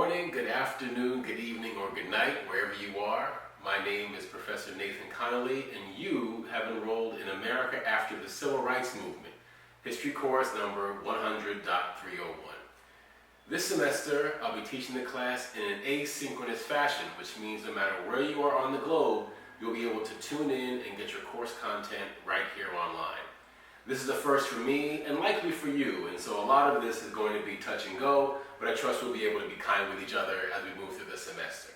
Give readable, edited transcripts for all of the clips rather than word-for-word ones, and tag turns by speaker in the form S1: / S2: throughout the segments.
S1: morning, good afternoon, good evening, or good night, wherever you are. My name is Professor Nathan Connolly, and you have enrolled in America After the Civil Rights Movement, History Course number 100.301. This semester, I'll be teaching the class in an asynchronous fashion, which means no matter where you are on the globe, you'll be able to tune in and get your course content right here online. This is a first for me and likely for you, and so a lot of this is going to be touch and go, but I trust we'll be able to be kind with each other as we move through the semester.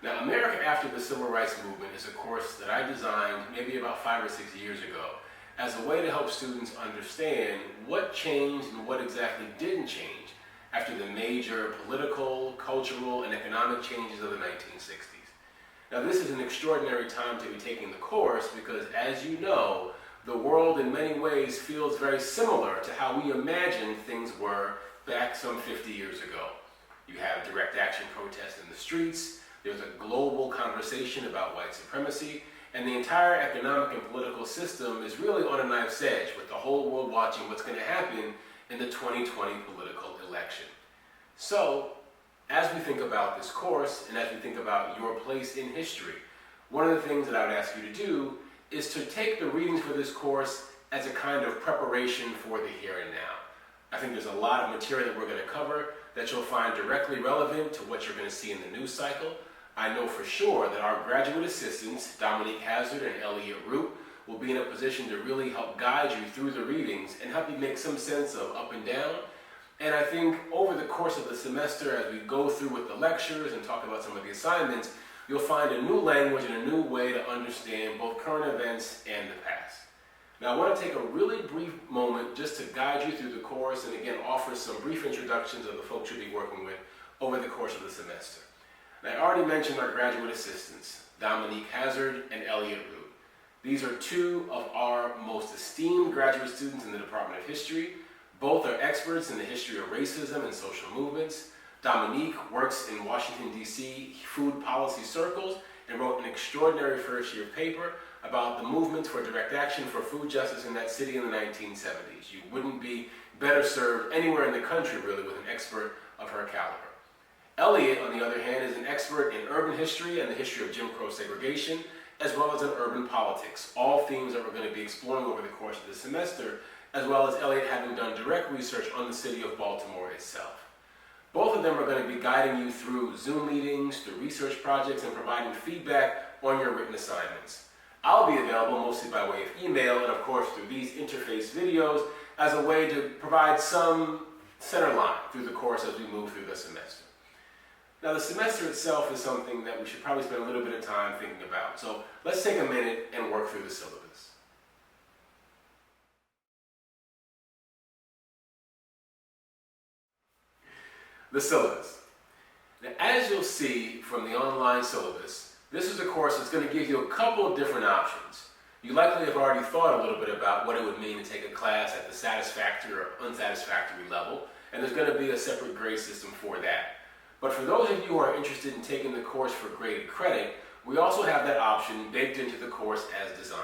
S1: Now, America After the Civil Rights Movement is a course that I designed maybe about 5 or 6 years ago as a way to help students understand what changed and what exactly didn't change after the major political, cultural, and economic changes of the 1960s. Now, this is an extraordinary time to be taking the course because, as you know, the world in many ways feels very similar to how we imagined things were back some 50 years ago. You have direct action protests in the streets, there's a global conversation about white supremacy, and the entire economic and political system is really on a knife's edge, with the whole world watching what's going to happen in the 2020 political election. So, as we think about this course, and as we think about your place in history, one of the things that I would ask you to do is to take the readings for this course as a kind of preparation for the here and now. I think there's a lot of material that we're going to cover that you'll find directly relevant to what you're going to see in the news cycle. I know for sure that our graduate assistants, Dominique Hazard and Elliot Root, will be in a position to really help guide you through the readings and help you make some sense of up and down. And I think over the course of the semester, as we go through with the lectures and talk about some of the assignments, you'll find a new language and a new way to understand both current events and the past. Now, I want to take a really brief moment just to guide you through the course and again offer some brief introductions of the folks you'll be working with over the course of the semester. Now, I already mentioned our graduate assistants, Dominique Hazard and Elliot Root. These are two of our most esteemed graduate students in the Department of History. Both are experts in the history of racism and social movements. Dominique works in Washington, D.C. food policy circles and wrote an extraordinary first-year paper about the movement for direct action for food justice in that city in the 1970s. You wouldn't be better served anywhere in the country, really, with an expert of her caliber. Elliot, on the other hand, is an expert in urban history and the history of Jim Crow segregation, as well as in urban politics, all themes that we're going to be exploring over the course of the semester, as well as Elliot having done direct research on the city of Baltimore itself. Both of them are going to be guiding you through Zoom meetings, through research projects, and providing feedback on your written assignments. I'll be available mostly by way of email and, of course, through these interface videos as a way to provide some center line through the course as we move through the semester. Now, the semester itself is something that we should probably spend a little bit of time thinking about. So let's take a minute and work through the syllabus. The syllabus. Now, as you'll see from the online syllabus, this is a course that's going to give you a couple of different options. You likely have already thought a little bit about what it would mean to take a class at the satisfactory or unsatisfactory level, and there's going to be a separate grade system for that. But for those of you who are interested in taking the course for graded credit, we also have that option baked into the course as designed.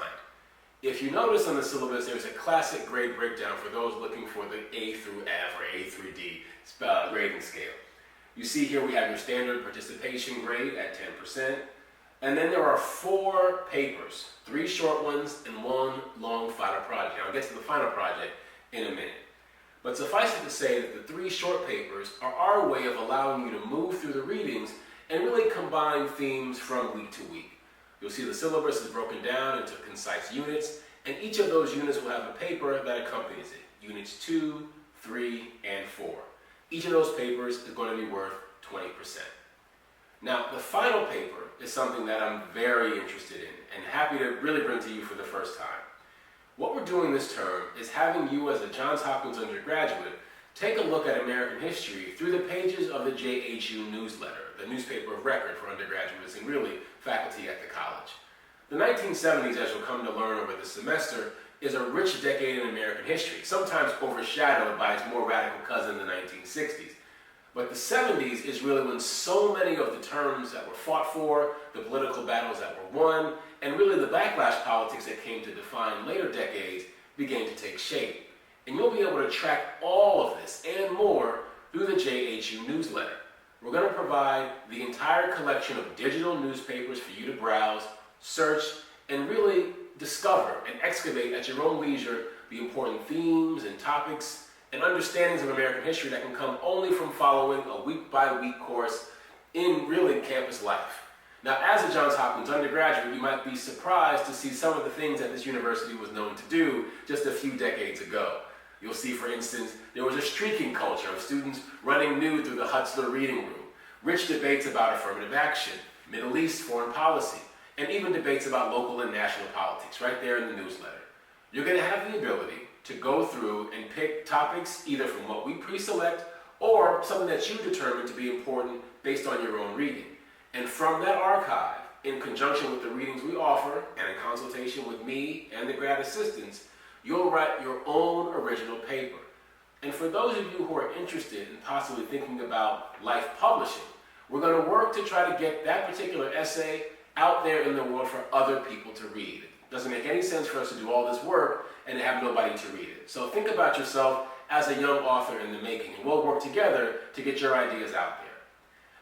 S1: If you notice on the syllabus, there's a classic grade breakdown for those looking for the A through F or A through D grading scale. You see here we have your standard participation grade at 10%, and then there are 4 papers, 3 short ones and 1 long final project. Now, I'll get to the final project in a minute. But suffice it to say that the 3 short papers are our way of allowing you to move through the readings and really combine themes from week to week. You'll see the syllabus is broken down into concise units, and each of those units will have a paper that accompanies it. Units 2, 3, and 4. Each of those papers is going to be worth 20%. Now, the final paper is something that I'm very interested in and happy to really bring to you for the first time. What we're doing this term is having you as a Johns Hopkins undergraduate take a look at American history through the pages of the JHU newsletter, the newspaper of record for undergraduates and really faculty at the college. The 1970s, as you'll come to learn over the semester, is a rich decade in American history, sometimes overshadowed by its more radical cousin, the 1960s. But the 70s is really when so many of the terms that were fought for, the political battles that were won, and really the backlash politics that came to define later decades began to take shape. And you'll be able to track all of this and more through the JHU newsletter. we're going to provide the entire collection of digital newspapers for you to browse, search, and really discover and excavate at your own leisure the important themes and topics and understandings of American history that can come only from following a week-by-week course in really campus life. Now, as a Johns Hopkins undergraduate, you might be surprised to see some of the things that this university was known to do just a few decades ago. You'll see, for instance, there was a streaking culture of students running nude through the Hutzler reading room, rich debates about affirmative action, Middle East foreign policy, and even debates about local and national politics right there in the newsletter. You're going to have the ability to go through and pick topics either from what we pre-select or something that you determine to be important based on your own reading. And from that archive, in conjunction with the readings we offer and in consultation with me and the grad assistants, you'll write your own original paper. And for those of you who are interested in possibly thinking about life publishing, we're going to work to try to get that particular essay out there in the world for other people to read. It doesn't make any sense for us to do all this work and have nobody to read it. So think about yourself as a young author in the making, and we'll work together to get your ideas out there.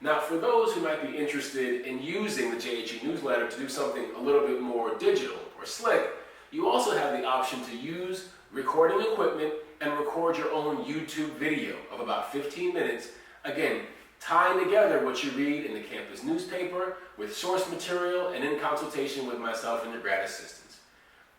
S1: Now, for those who might be interested in using the JHU newsletter to do something a little bit more digital or slick, you also have the option to use recording equipment and record your own YouTube video of about 15 minutes, again, tying together what you read in the campus newspaper with source material and in consultation with myself and the grad assistants.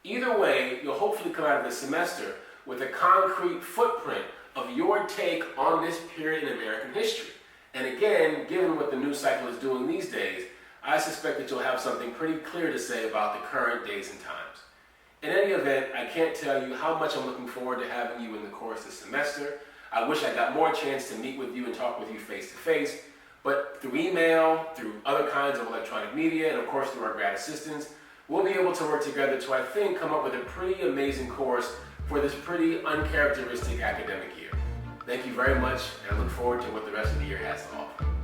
S1: Either way, you'll hopefully come out of the semester with a concrete footprint of your take on this period in American history. And again, given what the news cycle is doing these days, I suspect that you'll have something pretty clear to say about the current days and times. In any event, I can't tell you how much I'm looking forward to having you in the course this semester. I wish I got more chance to meet with you and talk with you face to face, but through email, through other kinds of electronic media, and of course through our grad assistants, we'll be able to work together to, I think, come up with a pretty amazing course for this pretty uncharacteristic academic year. Thank you very much, and I look forward to what the rest of the year has to offer.